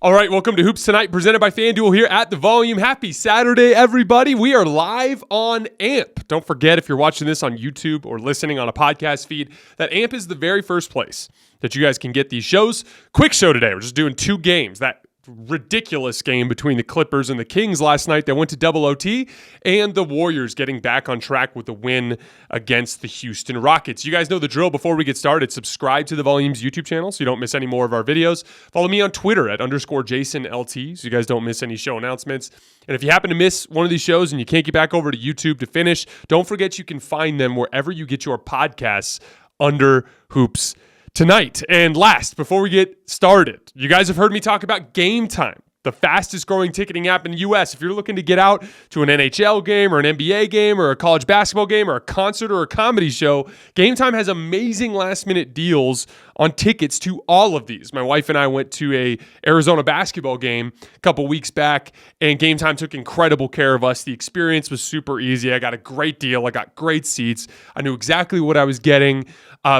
All right, welcome to Hoops Tonight, presented by FanDuel here at The Volume. Happy Saturday, everybody. We are live on AMP. Don't forget, if you're watching this on YouTube or listening on a podcast feed, that AMP is the very first place that you guys can get these shows. Quick show today. We're just doing two games. That ridiculous game between the Clippers and the Kings last night that went to double OT, and the Warriors getting back on track with the win against the Houston Rockets. You guys know the drill. Before we get started, subscribe to the Volume's YouTube channel so you don't miss any more of our videos. Follow me on Twitter at _JasonLT so you guys don't miss any show announcements. And if you happen to miss one of these shows and you can't get back over to YouTube to finish, don't forget you can find them wherever you get your podcasts under Hoops Tonight. And last, before we get started, you guys have heard me talk about Game Time, the fastest growing ticketing app in the U.S. If you're looking to get out to an NHL game or an NBA game or a college basketball game or a concert or a comedy show, Game Time has amazing last minute deals on tickets to all of these. My wife and I went to a Arizona basketball game a couple weeks back, and Game Time took incredible care of us. The experience was super easy. I got a great deal. I got great seats. I knew exactly what I was getting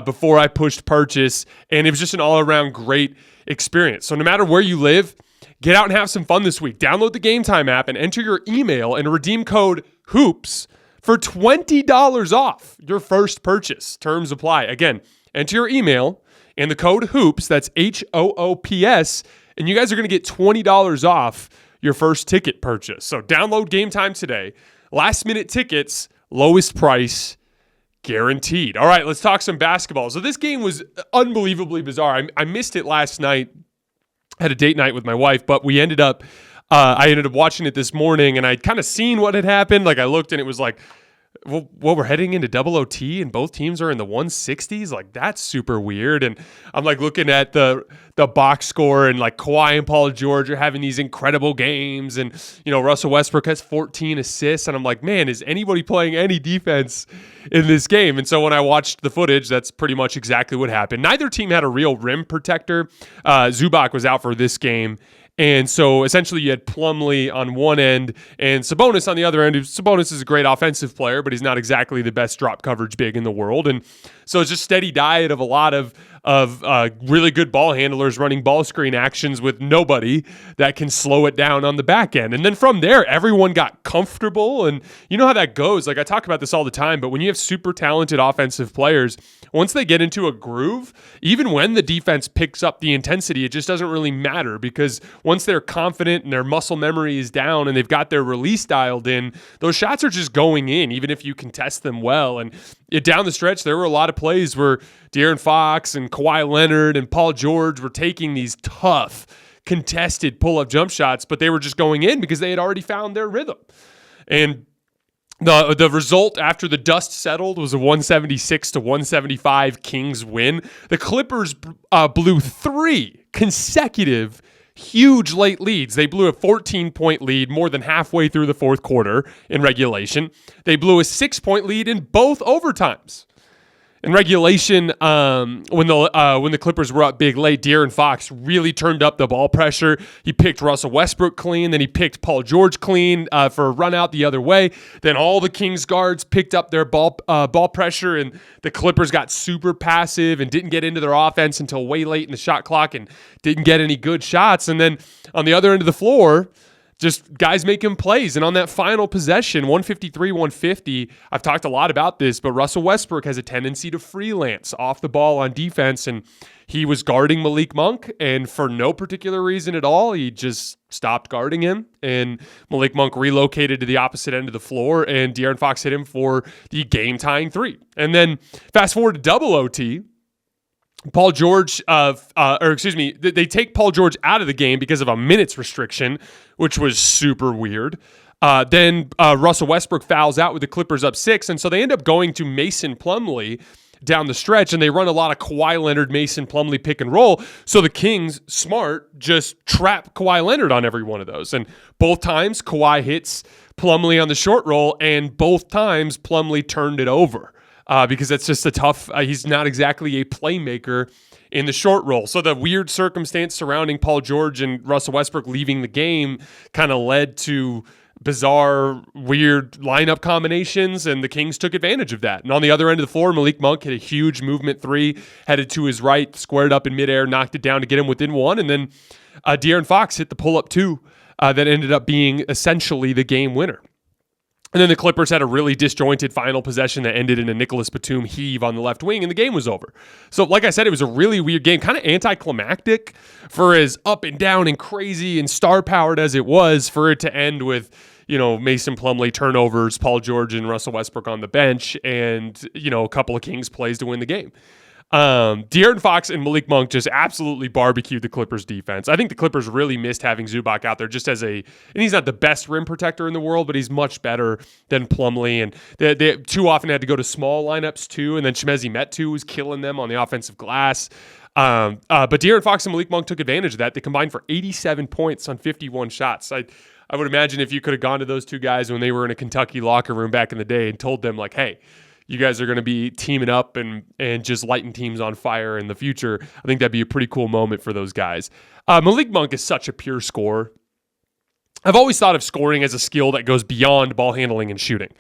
before I pushed purchase, and it was just an all-around great experience. So no matter where you live, get out and have some fun this week. Download the Game Time app and enter your email and redeem code HOOPS for $20 off your first purchase. Terms apply. Again, enter your email and the code HOOPS, that's HOOPS, and you guys are going to get $20 off your first ticket purchase. So download Game Time today. Last minute tickets, lowest price guaranteed. All right, let's talk some basketball. So this game was unbelievably bizarre. I missed it last night. I had a date night with my wife, but I ended up watching it this morning, and I'd kind of seen what had happened. Like, I looked, and it was like, well, we're heading into double OT, and both teams are in the 160s. Like, that's super weird. And I'm like looking at the box score, and like Kawhi and Paul George are having these incredible games, and Russell Westbrook has 14 assists, and I'm like, man, is anybody playing any defense in this game? And so when I watched the footage, that's pretty much exactly what happened. Neither team had a real rim protector. Zubac was out for this game. And so essentially you had Plumlee on one end and Sabonis on the other end. Sabonis is a great offensive player, but he's not exactly the best drop coverage big in the world. And so it's just steady diet of a lot of really good ball handlers running ball screen actions with nobody that can slow it down on the back end. And then from there, everyone got comfortable. And you know how that goes. Like, I talk about this all the time, but when you have super talented offensive players, once they get into a groove, even when the defense picks up the intensity, it just doesn't really matter, because once they're confident and their muscle memory is down and they've got their release dialed in, those shots are just going in, even if you contest them well. And down the stretch, there were a lot of plays where De'Aaron Fox and Kawhi Leonard and Paul George were taking these tough, contested pull-up jump shots, but they were just going in because they had already found their rhythm. And the result after the dust settled was a 176-175 Kings win. The Clippers blew 3 consecutive huge late leads. They blew a 14-point lead more than halfway through the fourth quarter in regulation. They blew a 6-point lead in both overtimes. In regulation, when the Clippers were up big late, De'Aaron Fox really turned up the ball pressure. He picked Russell Westbrook clean, then he picked Paul George clean for a run out the other way. Then all the Kings guards picked up their ball pressure, and the Clippers got super passive and didn't get into their offense until way late in the shot clock and didn't get any good shots. And then on the other end of the floor, just guys making plays. And on that final possession, 153-150, I've talked a lot about this, but Russell Westbrook has a tendency to freelance off the ball on defense, and he was guarding Malik Monk, and for no particular reason at all, he just stopped guarding him, and Malik Monk relocated to the opposite end of the floor, and De'Aaron Fox hit him for the game-tying 3. And then fast forward to double OT, Paul George, they take Paul George out of the game because of a minutes restriction, which was super weird. Then Russell Westbrook fouls out with the Clippers up 6, and so they end up going to Mason Plumlee down the stretch, and they run a lot of Kawhi Leonard, Mason Plumlee pick and roll. So the Kings, smart, just trap Kawhi Leonard on every one of those. And both times Kawhi hits Plumlee on the short roll, and both times Plumlee turned it over. Because that's just a tough, he's not exactly a playmaker in the short roll. So the weird circumstance surrounding Paul George and Russell Westbrook leaving the game kind of led to bizarre, weird lineup combinations, and the Kings took advantage of that. And on the other end of the floor, Malik Monk hit a huge movement three, headed to his right, squared up in midair, knocked it down to get him within one, and then De'Aaron Fox hit the pull-up two that ended up being essentially the game winner. And then the Clippers had a really disjointed final possession that ended in a Nicholas Batum heave on the left wing, and the game was over. So, like I said, it was a really weird game, kind of anticlimactic for as up and down and crazy and star-powered as it was, for it to end with, Mason Plumlee turnovers, Paul George and Russell Westbrook on the bench, and, a couple of Kings plays to win the game. De'Aaron Fox and Malik Monk just absolutely barbecued the Clippers defense. I think the Clippers really missed having Zubac out there just and he's not the best rim protector in the world, but he's much better than Plumlee. And they too often had to go to small lineups too. And then Chimezie Metu was killing them on the offensive glass. But De'Aaron Fox and Malik Monk took advantage of that. They combined for 87 points on 51 shots. I would imagine if you could have gone to those two guys when they were in a Kentucky locker room back in the day and told them like, hey, you guys are going to be teaming up and just lighting teams on fire in the future, I think that'd be a pretty cool moment for those guys. Malik Monk is such a pure scorer. I've always thought of scoring as a skill that goes beyond ball handling and shooting.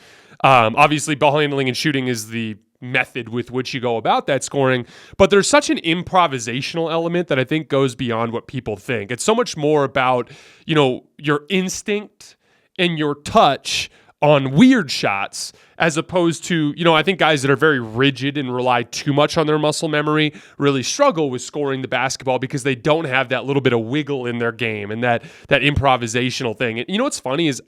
Obviously, ball handling and shooting is the method with which you go about that scoring, but there's such an improvisational element that I think goes beyond what people think. It's so much more about, your instinct and your touch on weird shots, as opposed to, I think guys that are very rigid and rely too much on their muscle memory really struggle with scoring the basketball because they don't have that little bit of wiggle in their game and that improvisational thing. And what's funny is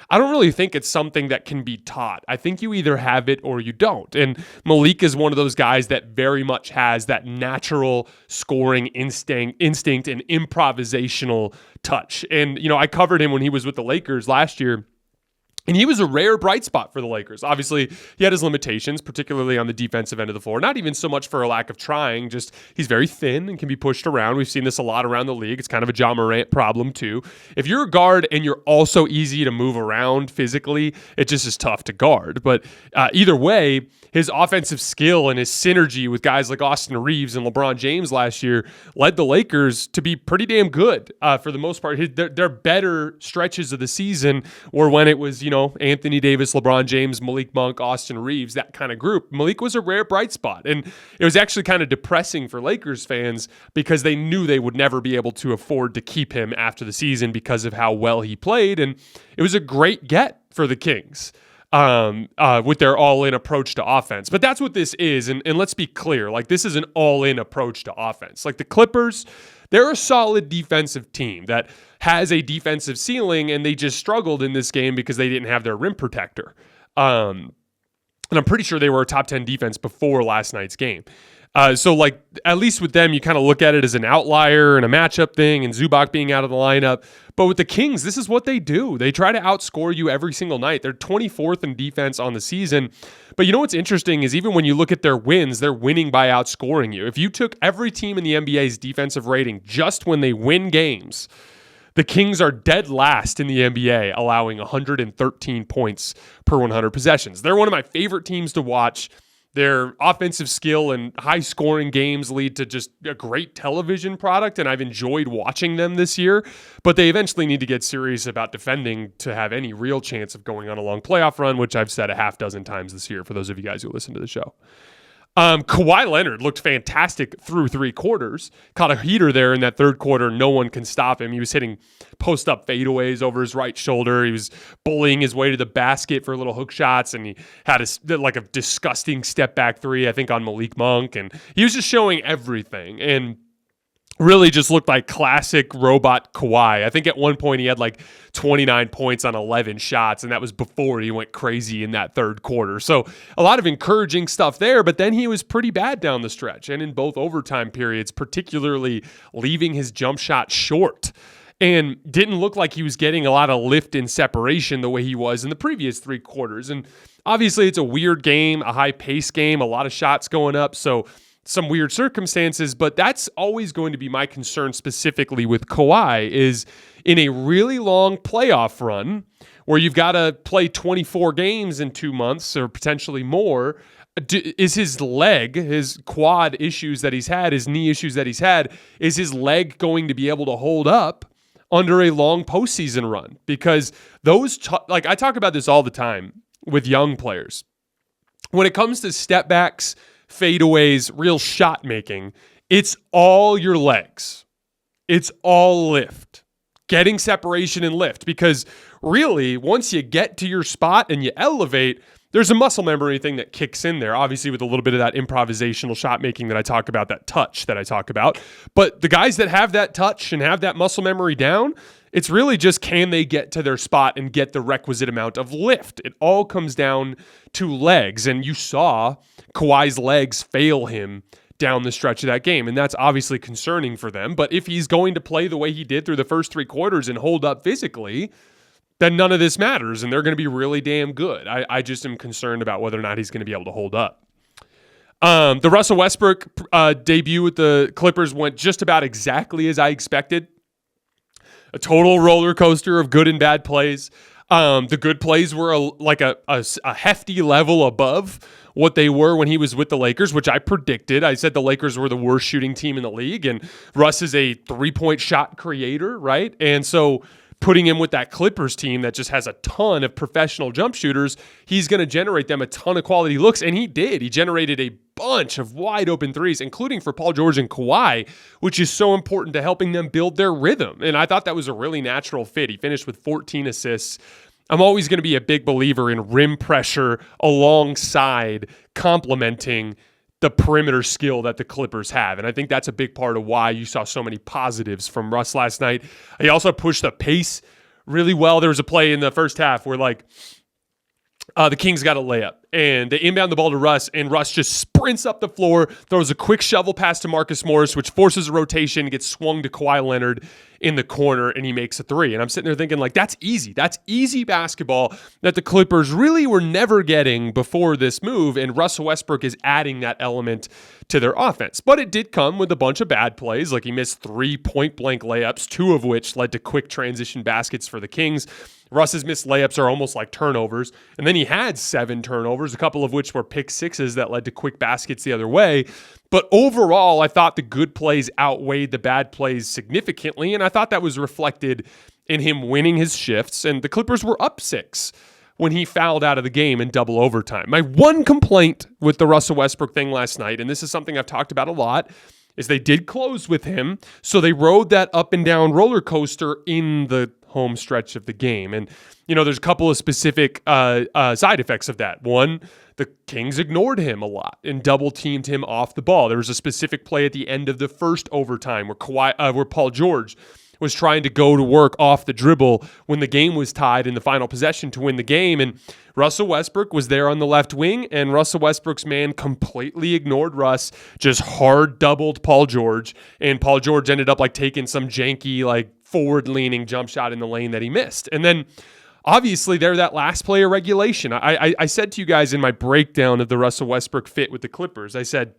I don't really think it's something that can be taught. I think you either have it or you don't. And Malik is one of those guys that very much has that natural scoring instinct and improvisational touch. And, I covered him when he was with the Lakers last year. And he was a rare bright spot for the Lakers. Obviously, he had his limitations, particularly on the defensive end of the floor. Not even so much for a lack of trying, just he's very thin and can be pushed around. We've seen this a lot around the league. It's kind of a Ja Morant problem, too. If you're a guard and you're also easy to move around physically, it just is tough to guard. But either way, his offensive skill and his synergy with guys like Austin Reeves and LeBron James last year led the Lakers to be pretty damn good for the most part. Their better stretches of the season were when it was, Anthony Davis, LeBron James, Malik Monk, Austin Reeves, that kind of group. Malik was a rare bright spot. And it was actually kind of depressing for Lakers fans because they knew they would never be able to afford to keep him after the season because of how well he played. And it was a great get for the Kings with their all-in approach to offense. But that's what this is. And let's be clear, this is an all-in approach to offense. The Clippers, they're a solid defensive team that has a defensive ceiling, and they just struggled in this game because they didn't have their rim protector. And I'm pretty sure they were a top 10 defense before last night's game. So at least with them, you kind of look at it as an outlier and a matchup thing and Zubac being out of the lineup. But with the Kings, this is what they do. They try to outscore you every single night. They're 24th in defense on the season. But what's interesting is even when you look at their wins, they're winning by outscoring you. If you took every team in the NBA's defensive rating just when they win games, the Kings are dead last in the NBA, allowing 113 points per 100 possessions. They're one of my favorite teams to watch. Their offensive skill and high-scoring games lead to just a great television product, and I've enjoyed watching them this year. But they eventually need to get serious about defending to have any real chance of going on a long playoff run, which I've said a half dozen times this year for those of you guys who listen to the show. Kawhi Leonard looked fantastic through three quarters. Caught a heater there in that third quarter. No one can stop him. He was hitting post-up fadeaways over his right shoulder. He was bullying his way to the basket for little hook shots, and he had a disgusting step-back three, I think, on Malik Monk. And he was just showing everything. And really just looked like classic robot Kawhi. I think at one point he had 29 points on 11 shots, and that was before he went crazy in that third quarter. So a lot of encouraging stuff there, but then he was pretty bad down the stretch and in both overtime periods, particularly leaving his jump shot short. And didn't look like he was getting a lot of lift and separation the way he was in the previous three quarters. And obviously it's a weird game, a high-paced game, a lot of shots going up, so some weird circumstances, but that's always going to be my concern specifically with Kawhi is in a really long playoff run where you've got to play 24 games in 2 months or potentially more. Is his leg, his quad issues that he's had, his knee issues that he's had, is his leg going to be able to hold up under a long postseason run, because I talk about this all the time with young players. When it comes to step backs, fadeaways, real shot making, it's all your legs. It's all lift. Getting separation and lift, because really, once you get to your spot and you elevate, there's a muscle memory thing that kicks in there, obviously with a little bit of that improvisational shot making that I talk about, that touch that I talk about. But the guys that have that touch and have that muscle memory down, it's really just, can they get to their spot and get the requisite amount of lift? It all comes down to legs, and you saw Kawhi's legs fail him down the stretch of that game, and that's obviously concerning for them. But if he's going to play the way he did through the first 3 quarters and hold up physically, then none of this matters, and they're going to be really damn good. I just am concerned about whether or not he's going to be able to hold up. The Russell Westbrook debut with the Clippers went just about exactly as I expected. A total roller coaster of good and bad plays. The good plays were a hefty level above what they were when he was with the Lakers, which I predicted. I said the Lakers were the worst shooting team in the league, and Russ is a 3-point shot creator, right? And so putting him with that Clippers team that just has a ton of professional jump shooters, he's going to generate them a ton of quality looks, and he did. He generated a bunch of wide open threes, including for Paul George and Kawhi, which is so important to helping them build their rhythm. And I thought that was a really natural fit. He finished with 14 assists. I'm always going to be a big believer in rim pressure alongside complementing the perimeter skill that the Clippers have. And I think that's a big part of why you saw so many positives from Russ last night. He also pushed the pace really well. There was a play in the first half where the Kings got a layup, and they inbound the ball to Russ, and Russ just sprints up the floor, throws a quick shovel pass to Marcus Morris, which forces a rotation, gets swung to Kawhi Leonard in the corner, and he makes a 3. And I'm sitting there thinking, that's easy. That's easy basketball that the Clippers really were never getting before this move, and Russell Westbrook is adding that element to their offense. But it did come with a bunch of bad plays. He missed 3 point-blank layups, 2 of which led to quick transition baskets for the Kings. Russ's missed layups are almost like turnovers. And then he had 7 turnovers, a couple of which were pick sixes that led to quick baskets the other way. But overall, I thought the good plays outweighed the bad plays significantly, and I thought that was reflected in him winning his shifts. And the Clippers were up 6 when he fouled out of the game in double overtime. My one complaint with the Russell Westbrook thing last night, and this is something I've talked about a lot, is they did close with him, so they rode that up and down roller coaster in the home stretch of the game. And, there's a couple of specific side effects of that. One, the Kings ignored him a lot and double-teamed him off the ball. There was a specific play at the end of the first overtime where Paul George was trying to go to work off the dribble when the game was tied in the final possession to win the game. And Russell Westbrook was there on the left wing, and Russell Westbrook's man completely ignored Russ, just hard doubled Paul George. And Paul George ended up taking some janky, forward-leaning jump shot in the lane that he missed. And then obviously they're that last play of regulation. I said to you guys in my breakdown of the Russell Westbrook fit with the Clippers, I said,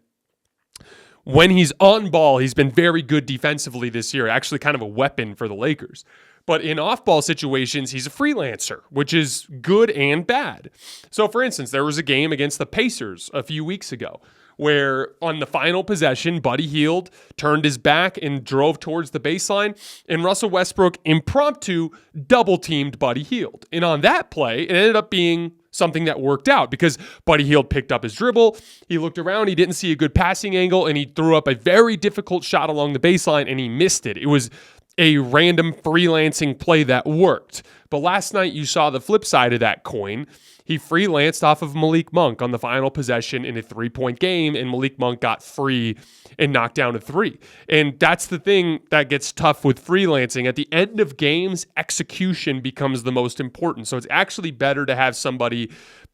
when he's on ball, he's been very good defensively this year, actually kind of a weapon for the Lakers. But in off-ball situations, he's a freelancer, which is good and bad. So, for instance, there was a game against the Pacers a few weeks ago where on the final possession, Buddy Hield turned his back and drove towards the baseline, and Russell Westbrook impromptu double-teamed Buddy Hield. And on that play, it ended up being something that worked out because Buddy Hield picked up his dribble, he looked around, he didn't see a good passing angle, and he threw up a very difficult shot along the baseline, and he missed it. It was a random freelancing play that worked. But last night you saw the flip side of that coin. He freelanced off of Malik Monk on the final possession in a 3-point game, and Malik Monk got free and knocked down a 3. And that's the thing that gets tough with freelancing. At the end of games, execution becomes the most important. So it's actually better to have somebody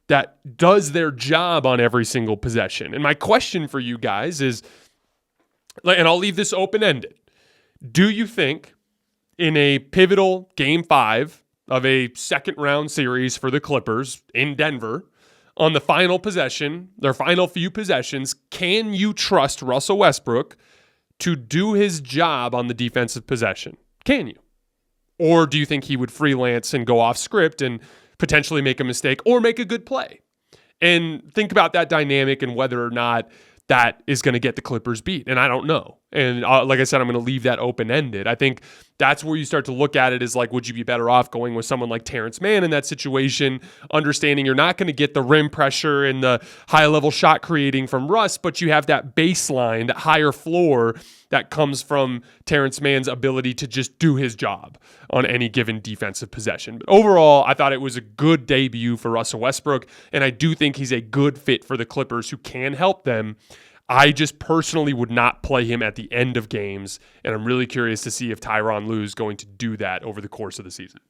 that does their job on every single possession. And my question for you guys is, and I'll leave this open-ended, do you think in a pivotal Game 5 of a second-round series for the Clippers in Denver, on the final possession, their final few possessions, can you trust Russell Westbrook to do his job on the defensive possession? Can you? Or do you think he would freelance and go off script and potentially make a mistake or make a good play? And think about that dynamic and whether or not that is going to get the Clippers beat. And I don't know. And like I said, I'm going to leave that open-ended. I think that's where you start to look at it as like, would you be better off going with someone like Terrence Mann in that situation, understanding you're not going to get the rim pressure and the high-level shot creating from Russ, but you have that baseline, that higher floor that comes from Terrence Mann's ability to just do his job on any given defensive possession. But overall, I thought it was a good debut for Russell Westbrook, and I do think he's a good fit for the Clippers who can help them. I just personally would not play him at the end of games, and I'm really curious to see if Tyronn Lue is going to do that over the course of the season.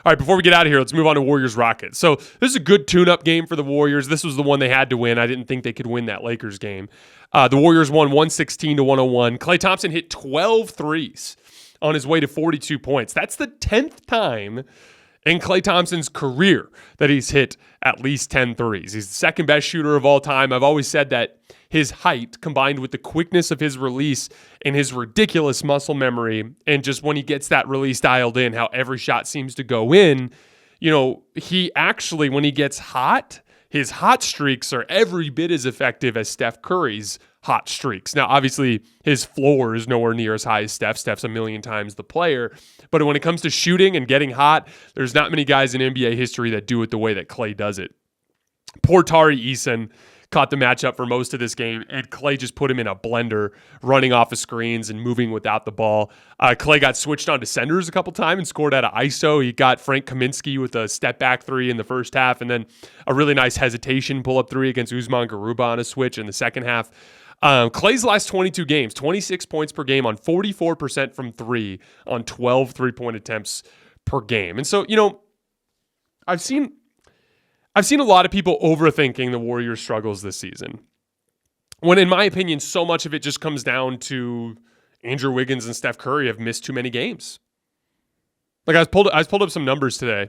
All right, before we get out of here, let's move on to Warriors-Rockets. So this is a good tune-up game for the Warriors. This was the one they had to win. I didn't think they could win that Lakers game. The Warriors won 116-101. Klay Thompson hit 12 threes on his way to 42 points. That's the 10th time in Klay Thompson's career that he's hit at least 10 threes. He's the second best shooter of all time. I've always said that his height combined with the quickness of his release and his ridiculous muscle memory, and just when he gets that release dialed in, how every shot seems to go in, he actually, when he gets hot, his hot streaks are every bit as effective as Steph Curry's hot streaks. Now, obviously, his floor is nowhere near as high as Steph's. Steph's a million times the player. But when it comes to shooting and getting hot, there's not many guys in NBA history that do it the way that Klay does it. Poor Tari Eason caught the matchup for most of this game, and Klay just put him in a blender, running off of screens and moving without the ball. Klay got switched on to centers a couple times and scored out of ISO. He got Frank Kaminsky with a step-back three in the first half, and then a really nice hesitation pull-up three against Usman Garuba on a switch in the second half. Klay's last 22 games, 26 points per game on 44% from three on 12 three-point attempts per game. And so, I've seen a lot of people overthinking the Warriors' struggles this season, when in my opinion, so much of it just comes down to Andrew Wiggins and Steph Curry have missed too many games. Like I pulled up some numbers today.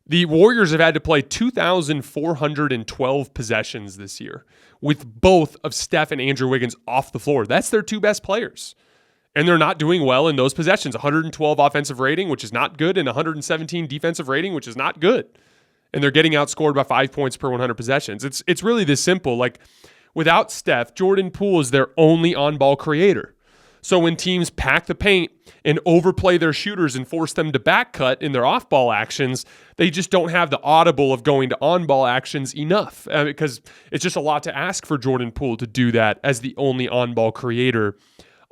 The Warriors have had to play 2,412 possessions this year with both of Steph and Andrew Wiggins off the floor. That's their two best players. And they're not doing well in those possessions. 112 offensive rating, which is not good, and 117 defensive rating, which is not good. And they're getting outscored by 5 points per 100 possessions. It's really this simple. Like, without Steph, Jordan Poole is their only on-ball creator. So when teams pack the paint and overplay their shooters and force them to back cut in their off-ball actions, they just don't have the audible of going to on-ball actions enough, because it's just a lot to ask for Jordan Poole to do that as the only on-ball creator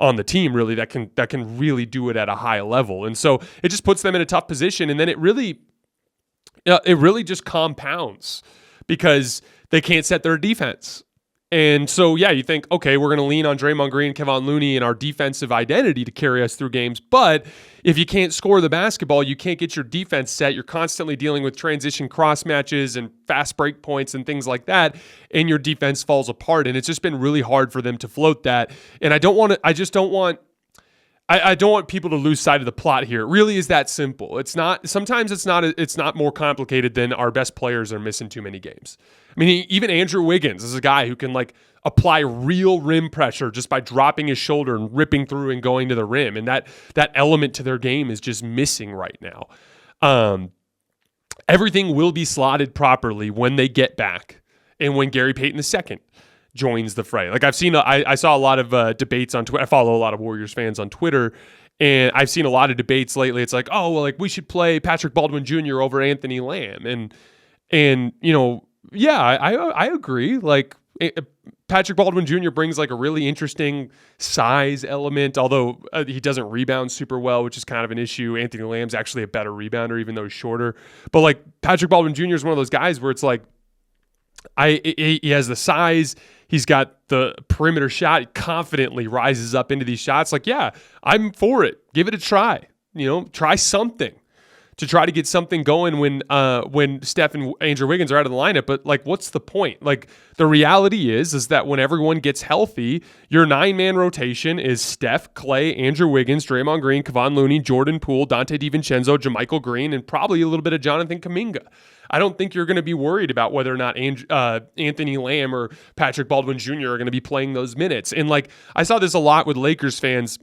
on the team, really, that can really do it at a high level. And so it just puts them in a tough position, and then it really just compounds because they can't set their defense. And so, yeah, you think, okay, we're going to lean on Draymond Green, Kevon Looney, and our defensive identity to carry us through games. But if you can't score the basketball, you can't get your defense set. You're constantly dealing with transition cross matches and fast break points and things like that, and your defense falls apart. And it's just been really hard for them to float that. And I don't want people to lose sight of the plot here. It really is that simple. Sometimes it's not more complicated than our best players are missing too many games. I mean, even Andrew Wiggins is a guy who can apply real rim pressure just by dropping his shoulder and ripping through and going to the rim. And that element to their game is just missing right now. Everything will be slotted properly when they get back and when Gary Payton II joins the fray. Like I saw a lot of debates on Twitter. I follow a lot of Warriors fans on Twitter, and I've seen a lot of debates lately. It's like, oh, well, we should play Patrick Baldwin Jr. over Anthony Lamb, and yeah, I agree. Patrick Baldwin Jr. brings a really interesting size element, although he doesn't rebound super well, which is kind of an issue. Anthony Lamb's actually a better rebounder, even though he's shorter. But Patrick Baldwin Jr. is one of those guys where it's he has the size, he's got the perimeter shot, he confidently rises up into these shots. Yeah, I'm for it. Give it a try. Try something to try to get something going when Steph and Andrew Wiggins are out of the lineup. But what's the point? The reality is that when everyone gets healthy, your 9-man rotation is Steph, Klay, Andrew Wiggins, Draymond Green, Kevon Looney, Jordan Poole, Dante DiVincenzo, JaMychal Green, and probably a little bit of Jonathan Kuminga. I don't think you're going to be worried about whether or not Anthony Lamb or Patrick Baldwin Jr. are going to be playing those minutes. And I saw this a lot with Lakers fans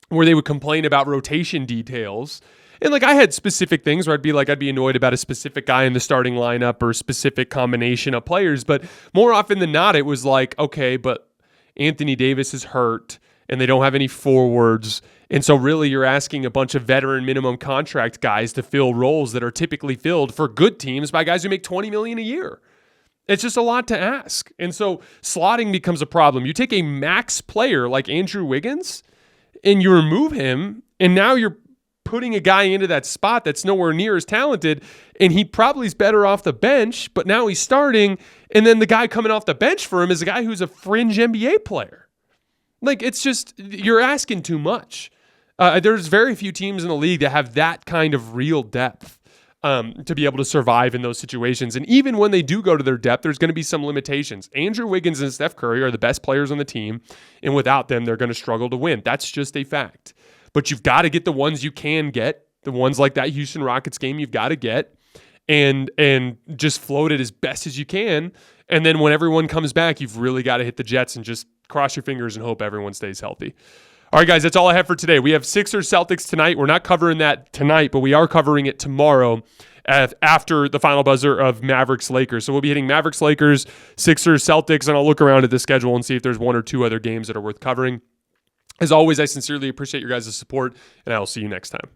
where they would complain about rotation details. And I had specific things where I'd be annoyed about a specific guy in the starting lineup or a specific combination of players. But more often than not, it was okay, but Anthony Davis is hurt, and they don't have any forwards. And so really you're asking a bunch of veteran minimum contract guys to fill roles that are typically filled for good teams by guys who make $20 million a year. It's just a lot to ask. And so slotting becomes a problem. You take a max player like Andrew Wiggins and you remove him, and now you're putting a guy into that spot that's nowhere near as talented, and he probably is better off the bench, but now he's starting, and then the guy coming off the bench for him is a guy who's a fringe NBA player. Like, it's just, you're asking too much. There's very few teams in the league that have that kind of real depth to be able to survive in those situations. And even when they do go to their depth, there's going to be some limitations. Andrew Wiggins and Steph Curry are the best players on the team, and without them, they're going to struggle to win. That's just a fact. But you've got to get the ones you can get, the ones like that Houston Rockets game you've got to get, and just float it as best as you can. And then when everyone comes back, you've really got to hit the Jets and just cross your fingers and hope everyone stays healthy. All right, guys, that's all I have for today. We have Sixers Celtics tonight. We're not covering that tonight, but we are covering it tomorrow after the final buzzer of Mavericks Lakers. So we'll be hitting Mavericks Lakers, Sixers Celtics, and I'll look around at the schedule and see if there's one or two other games that are worth covering. As always, I sincerely appreciate your guys' support, and I will see you next time.